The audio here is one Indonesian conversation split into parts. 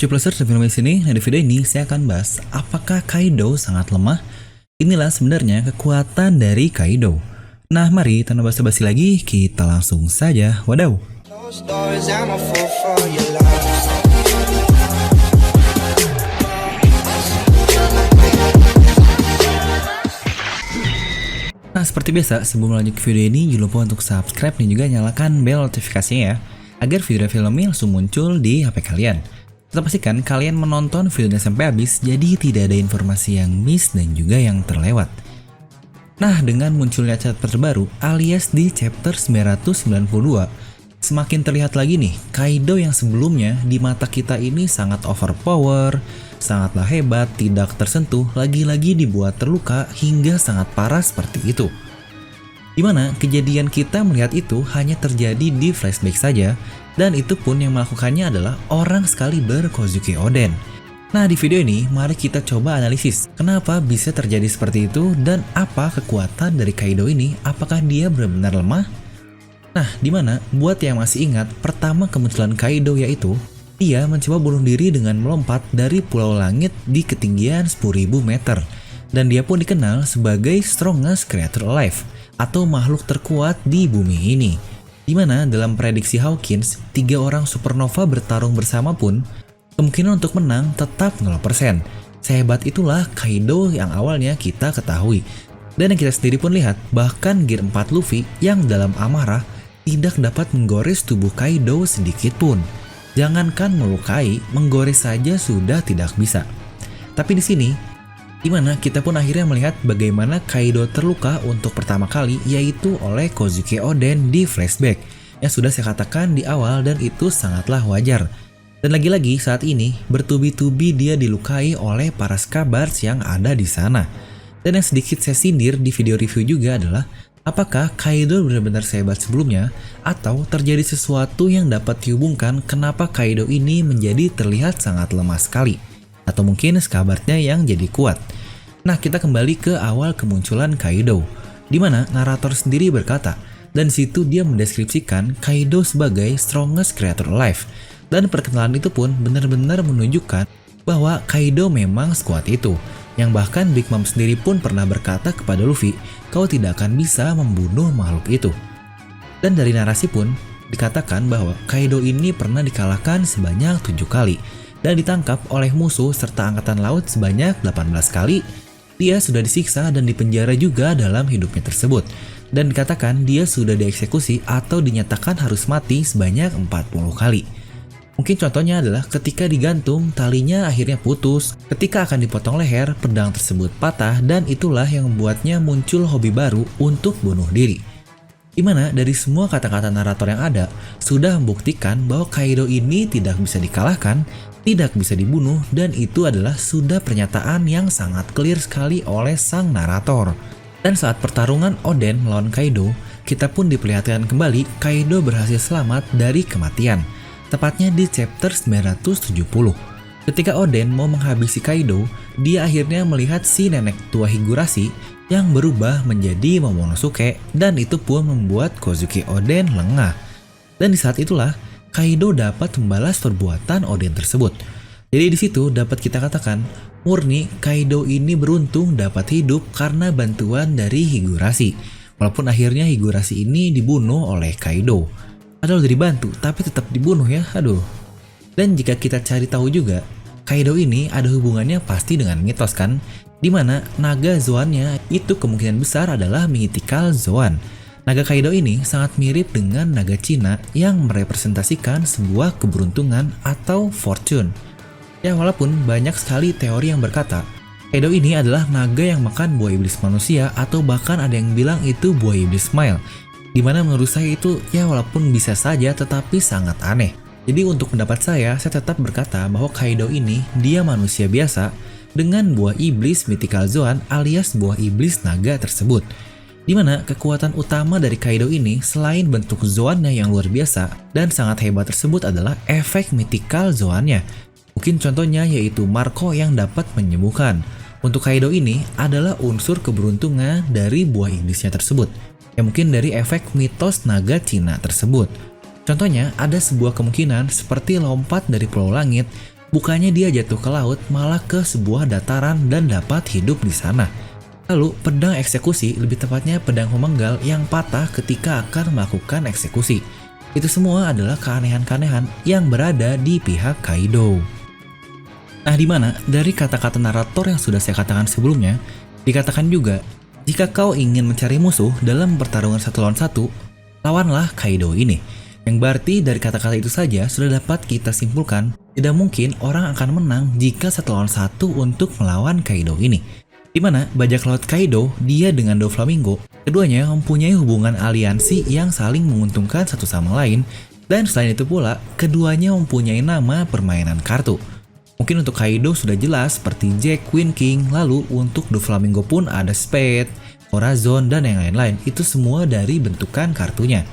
Plusers dan film di sini. Nah, di video ini saya akan bahas apakah Kaido sangat lemah. Inilah sebenarnya kekuatan dari Kaido. Nah, mari tanpa basa-basi lagi, kita langsung saja. Wadaw. Nah, seperti biasa, sebelum lanjut ke video ini, jangan lupa untuk subscribe dan juga nyalakan bel notifikasinya ya, agar video filmnya langsung muncul di HP kalian. Tetap pastikan kalian menonton videonya sampai habis, jadi tidak ada informasi yang miss dan juga yang terlewat. Nah, dengan munculnya chapter terbaru alias di chapter 992, semakin terlihat lagi nih, Kaido yang sebelumnya di mata kita ini sangat overpower, sangatlah hebat, tidak tersentuh, lagi-lagi dibuat terluka hingga sangat parah seperti itu. Dimana kejadian kita melihat itu hanya terjadi di flashback saja, dan itu pun yang melakukannya adalah orang sekaliber Kozuki Oden. Nah, di video ini mari kita coba analisis kenapa bisa terjadi seperti itu dan apa kekuatan dari Kaido ini, apakah dia benar-benar lemah? Nah, dimana buat yang masih ingat pertama kemunculan Kaido yaitu dia mencoba bunuh diri dengan melompat dari Pulau Langit di ketinggian 10.000 meter, dan dia pun dikenal sebagai strongest creature alive atau makhluk terkuat di bumi ini. Dimana dalam prediksi Hawkins, 3 orang supernova bertarung bersama pun kemungkinan untuk menang tetap 0%. Sehebat itulah Kaido yang awalnya kita ketahui. Dan yang kita sendiri pun lihat, bahkan Gear 4 Luffy yang dalam amarah tidak dapat menggores tubuh Kaido sedikit pun. Jangankan melukai, menggores saja sudah tidak bisa. Tapi di sini, dimana kita pun akhirnya melihat bagaimana Kaido terluka untuk pertama kali, yaitu oleh Kozuki Oden di flashback yang sudah saya katakan di awal, dan itu sangatlah wajar. Dan lagi-lagi saat ini bertubi-tubi dia dilukai oleh para Scabbards yang ada di sana. Dan yang sedikit saya sindir di video review juga adalah apakah Kaido benar-benar sehebat sebelumnya, atau terjadi sesuatu yang dapat dihubungkan kenapa Kaido ini menjadi terlihat sangat lemah sekali, atau mungkin Scabbards-nya yang jadi kuat. Nah, kita kembali ke awal kemunculan Kaido, di mana narator sendiri berkata, dan situ dia mendeskripsikan Kaido sebagai strongest creature alive, dan perkenalan itu pun benar-benar menunjukkan bahwa Kaido memang sekuat itu, yang bahkan Big Mom sendiri pun pernah berkata kepada Luffy, kau tidak akan bisa membunuh makhluk itu. Dan dari narasi pun dikatakan bahwa Kaido ini pernah dikalahkan sebanyak 7 kali, dan ditangkap oleh musuh serta angkatan laut sebanyak 18 kali. Dia sudah disiksa dan dipenjara juga dalam hidupnya tersebut, dan dikatakan dia sudah dieksekusi atau dinyatakan harus mati sebanyak 40 kali. Mungkin contohnya adalah ketika digantung, talinya akhirnya putus, ketika akan dipotong leher, pedang tersebut patah, dan itulah yang membuatnya muncul hobi baru untuk bunuh diri. Dimana dari semua kata-kata narator yang ada, sudah membuktikan bahwa Kaido ini tidak bisa dikalahkan, tidak bisa dibunuh, dan itu adalah sudah pernyataan yang sangat clear sekali oleh sang narator. Dan saat pertarungan Oden melawan Kaido, kita pun diperlihatkan kembali Kaido berhasil selamat dari kematian. Tepatnya di chapter 970. Ketika Oden mau menghabisi Kaido, dia akhirnya melihat si nenek tua Higurashi yang berubah menjadi Momonosuke, dan itu pun membuat Kozuki Oden lengah. Dan di saat itulah Kaido dapat membalas perbuatan Oden tersebut. Jadi di situ dapat kita katakan murni Kaido ini beruntung dapat hidup karena bantuan dari Higurashi. Walaupun akhirnya Higurashi ini dibunuh oleh Kaido. Padahal udah dibantu, tapi tetap dibunuh ya, aduh. Dan jika kita cari tahu juga, Kaido ini ada hubungannya pasti dengan mitos kan, dimana naga Zoan-nya itu kemungkinan besar adalah mythical Zoan. Naga Kaido ini sangat mirip dengan naga Cina yang merepresentasikan sebuah keberuntungan atau fortune. Ya, walaupun banyak sekali teori yang berkata, Kaido ini adalah naga yang makan buah iblis manusia, atau bahkan ada yang bilang itu buah iblis smile. Dimana menurut saya itu ya walaupun bisa saja tetapi sangat aneh. Jadi untuk pendapat saya tetap berkata bahwa Kaido ini dia manusia biasa dengan buah iblis mythical Zoan alias buah iblis naga tersebut. Dimana kekuatan utama dari Kaido ini selain bentuk Zoan-nya yang luar biasa dan sangat hebat tersebut adalah efek mythical Zoan-nya. Mungkin contohnya yaitu Marco yang dapat menyembuhkan. Untuk Kaido ini adalah unsur keberuntungan dari buah iblisnya tersebut, yang mungkin dari efek mitos naga Cina tersebut. Contohnya ada sebuah kemungkinan seperti lompat dari Pulau Langit Bukannya dia jatuh ke laut, malah ke sebuah dataran dan dapat hidup di sana. Lalu, pedang eksekusi, lebih tepatnya pedang pemenggal yang patah ketika akan melakukan eksekusi. Itu semua adalah keanehan-keanehan yang berada di pihak Kaido. Nah, di mana dari kata-kata narator yang sudah saya katakan sebelumnya, dikatakan juga, jika kau ingin mencari musuh dalam pertarungan 1 lawan 1, lawanlah Kaido ini. Yang berarti dari kata-kata itu saja sudah dapat kita simpulkan, tidak mungkin orang akan menang jika 1 lawan 1 untuk melawan Kaido ini. Di mana bajak laut Kaido, dia dengan Doflamingo, keduanya mempunyai hubungan aliansi yang saling menguntungkan satu sama lain, dan selain itu pula, keduanya mempunyai nama permainan kartu. Mungkin untuk Kaido sudah jelas seperti Jack, Queen, King, lalu untuk Doflamingo pun ada Spade, Corazon, dan yang lain-lain, itu semua dari bentukan kartunya.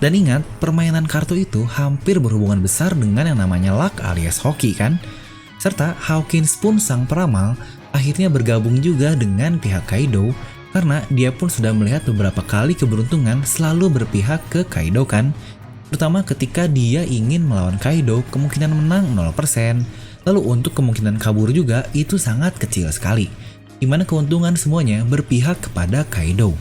Dan ingat, permainan kartu itu hampir berhubungan besar dengan yang namanya luck alias hoki kan? Serta Hawkins pun sang peramal akhirnya bergabung juga dengan pihak Kaido karena dia pun sudah melihat beberapa kali keberuntungan selalu berpihak ke Kaido kan. Terutama ketika dia ingin melawan Kaido, kemungkinan menang 0%, lalu untuk kemungkinan kabur juga itu sangat kecil sekali. Dimana keuntungan semuanya berpihak kepada Kaido.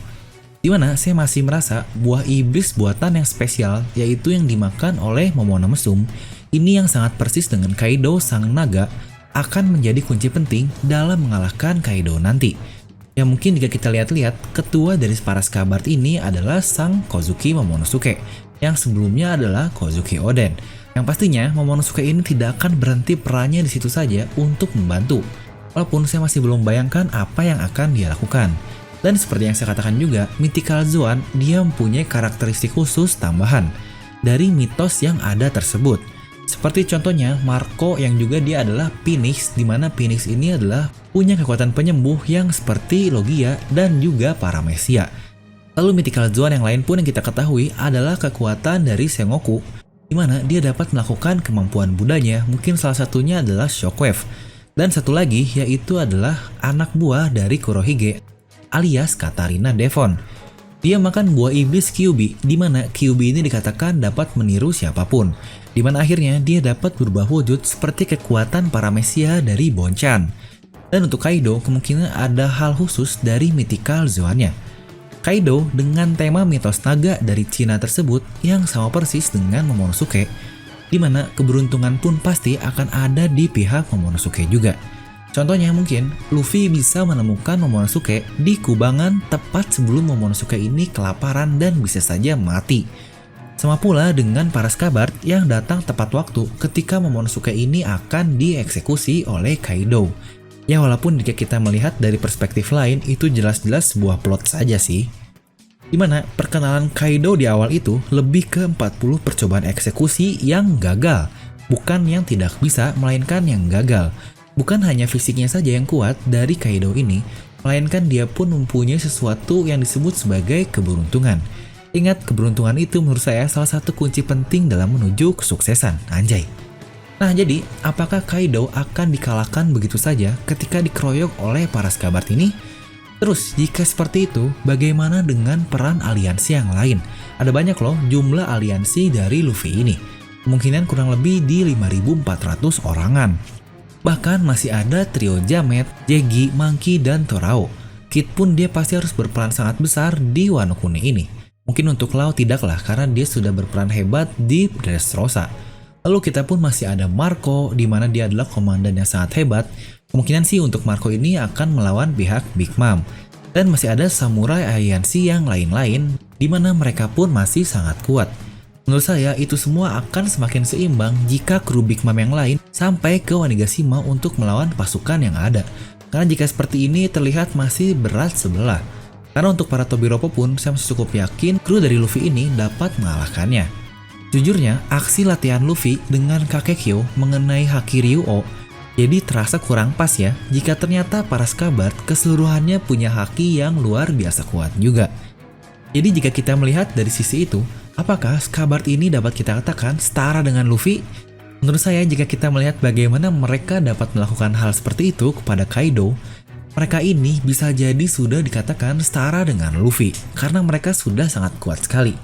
Dimana saya masih merasa buah iblis buatan yang spesial yaitu yang dimakan oleh Momono Mesum ini yang sangat persis dengan Kaido sang naga akan menjadi kunci penting dalam mengalahkan Kaido nanti. Ya mungkin jika kita lihat-lihat, ketua dari para Scabard ini adalah sang Kozuki Momonosuke, yang sebelumnya adalah Kozuki Oden. Yang pastinya Momonosuke ini tidak akan berhenti perannya di situ saja untuk membantu. Walaupun saya masih belum bayangkan apa yang akan dia lakukan. Dan seperti yang saya katakan juga, Mythical Zoan dia mempunyai karakteristik khusus tambahan dari mitos yang ada tersebut. Seperti contohnya Marco yang juga dia adalah Phoenix, di mana Phoenix ini adalah punya kekuatan penyembuh yang seperti Logia dan juga Paramecia. Lalu Mythical Zoan yang lain pun yang kita ketahui adalah kekuatan dari Sengoku, di mana dia dapat melakukan kemampuan budanya, mungkin salah satunya adalah Shockwave. Dan satu lagi yaitu adalah anak buah dari Kurohige alias Katarina Devon. Dia makan buah iblis Kyuubi, di mana Kyuubi ini dikatakan dapat meniru siapapun. Di mana akhirnya dia dapat berubah wujud seperti kekuatan Paramecia dari Bonchan. Dan untuk Kaido kemungkinan ada hal khusus dari Mythical Zoan-nya. Kaido dengan tema mitos naga dari Cina tersebut yang sama persis dengan Momonosuke, di mana keberuntungan pun pasti akan ada di pihak Momonosuke juga. Contohnya mungkin Luffy bisa menemukan Momonosuke di kubangan tepat sebelum Momonosuke ini kelaparan dan bisa saja mati. Sama pula dengan para Scabard yang datang tepat waktu ketika Momonosuke ini akan dieksekusi oleh Kaido. Ya walaupun jika kita melihat dari perspektif lain itu jelas-jelas sebuah plot saja sih. Dimana perkenalan Kaido di awal itu lebih ke 40 percobaan eksekusi yang gagal. Bukan yang tidak bisa, melainkan yang gagal. Bukan hanya fisiknya saja yang kuat dari Kaido ini, melainkan dia pun mempunyai sesuatu yang disebut sebagai keberuntungan. Ingat, keberuntungan itu menurut saya salah satu kunci penting dalam menuju kesuksesan, anjay. Nah jadi, apakah Kaido akan dikalahkan begitu saja ketika dikeroyok oleh para Scabard ini? Terus, jika seperti itu, bagaimana dengan peran aliansi yang lain? Ada banyak loh jumlah aliansi dari Luffy ini. Kemungkinan kurang lebih di 5.400 orangan. Bahkan masih ada trio Jamet, Jegi, Monkey, dan Torao. Kid pun dia pasti harus berperan sangat besar di Wano Kuni ini. Mungkin untuk Lau tidaklah karena dia sudah berperan hebat di Dressrosa. Lalu kita pun masih ada Marco, di mana dia adalah komandan yang sangat hebat. Kemungkinan sih untuk Marco ini akan melawan pihak Big Mom. Dan masih ada samurai aliansi yang lain-lain, di mana mereka pun masih sangat kuat. Menurut saya itu semua akan semakin seimbang jika kru Big Mom yang lain sampai ke Onigashima untuk melawan pasukan yang ada. Karena jika seperti ini terlihat masih berat sebelah. Karena untuk para Tobiropo pun saya masih cukup yakin kru dari Luffy ini dapat mengalahkannya. Jujurnya aksi latihan Luffy dengan Kakekyo mengenai Haki Ryuo jadi terasa kurang pas ya jika ternyata para Scabard keseluruhannya punya haki yang luar biasa kuat juga. Jadi jika kita melihat dari sisi itu, apakah Scabard ini dapat kita katakan setara dengan Luffy? Menurut saya jika kita melihat bagaimana mereka dapat melakukan hal seperti itu kepada Kaido, mereka ini bisa jadi sudah dikatakan setara dengan Luffy karena mereka sudah sangat kuat sekali.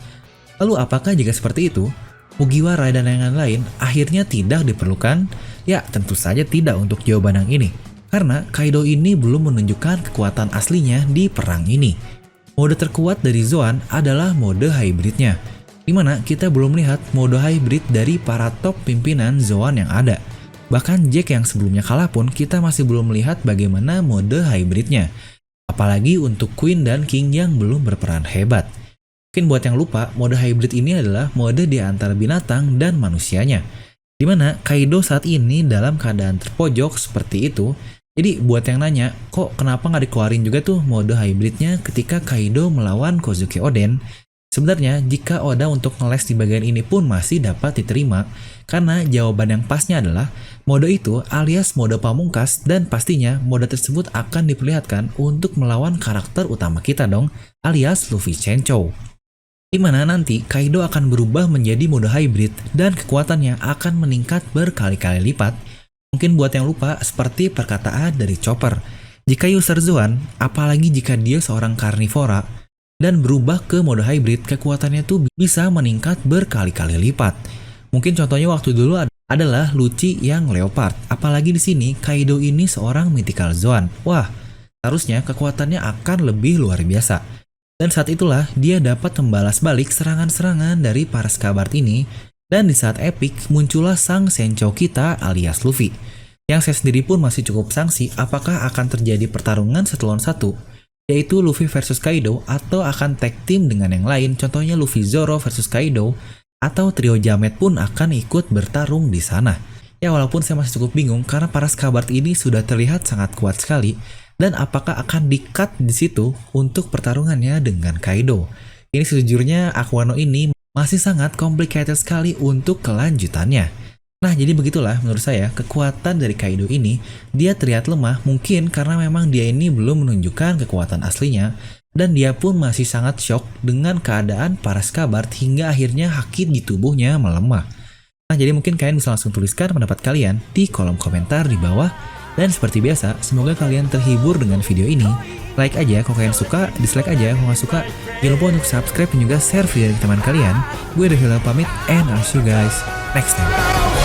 Lalu apakah jika seperti itu, Mugiwara dan yang lain akhirnya tidak diperlukan? Ya, tentu saja tidak untuk jawaban yang ini. Karena Kaido ini belum menunjukkan kekuatan aslinya di perang ini. Mode terkuat dari Zoan adalah mode hybridnya, dimana kita belum melihat mode hybrid dari para top pimpinan Zoan yang ada. Bahkan Jack yang sebelumnya kalah pun kita masih belum melihat bagaimana mode hybridnya. Apalagi untuk Queen dan King yang belum berperan hebat. Mungkin buat yang lupa, mode hybrid ini adalah mode di antara binatang dan manusianya. Dimana Kaido saat ini dalam keadaan terpojok seperti itu. Jadi buat yang nanya, kok kenapa nggak dikeluarin juga tuh mode hybridnya ketika Kaido melawan Kozuki Oden? Sebenarnya jika Oda untuk ngeles di bagian ini pun masih dapat diterima, karena jawaban yang pasnya adalah mode itu alias mode pamungkas, dan pastinya mode tersebut akan diperlihatkan untuk melawan karakter utama kita dong, alias Luffy Chenchou. Dimana nanti Kaido akan berubah menjadi mode hybrid dan kekuatannya akan meningkat berkali-kali lipat. Mungkin buat yang lupa, seperti perkataan dari Chopper, jika user Zoan, apalagi jika dia seorang karnivora, dan berubah ke mode hybrid, kekuatannya tuh bisa meningkat berkali-kali lipat. Mungkin contohnya waktu dulu adalah Lucci yang leopard, apalagi di sini Kaido ini seorang mythical Zoan. Wah, harusnya kekuatannya akan lebih luar biasa. Dan saat itulah dia dapat membalas balik serangan-serangan dari para Skabard ini, dan di saat epic muncullah sang Senchou kita alias Luffy. Yang saya sendiri pun masih cukup sangsi apakah akan terjadi pertarungan 1 lawan 1, yaitu Luffy versus Kaido, atau akan tag team dengan yang lain, contohnya Luffy Zoro versus Kaido, atau trio Jamet pun akan ikut bertarung di sana. Ya walaupun saya masih cukup bingung karena para Skabard ini sudah terlihat sangat kuat sekali, dan apakah akan di-cut di situ untuk pertarungannya dengan Kaido. Ini sejujurnya Aquano ini masih sangat complicated sekali untuk kelanjutannya. Nah jadi begitulah menurut saya kekuatan dari Kaido ini, dia terlihat lemah mungkin karena memang dia ini belum menunjukkan kekuatan aslinya, dan dia pun masih sangat shock dengan keadaan para Skabard hingga akhirnya haki di tubuhnya melemah. Nah jadi mungkin kalian bisa langsung tuliskan pendapat kalian di kolom komentar di bawah. Dan seperti biasa, semoga kalian terhibur dengan video ini. Like aja kalau kalian suka, dislike aja kalau nggak suka. Jangan lupa untuk subscribe dan juga share video ke teman kalian. Gue Devila pamit, and I'll see you guys next time.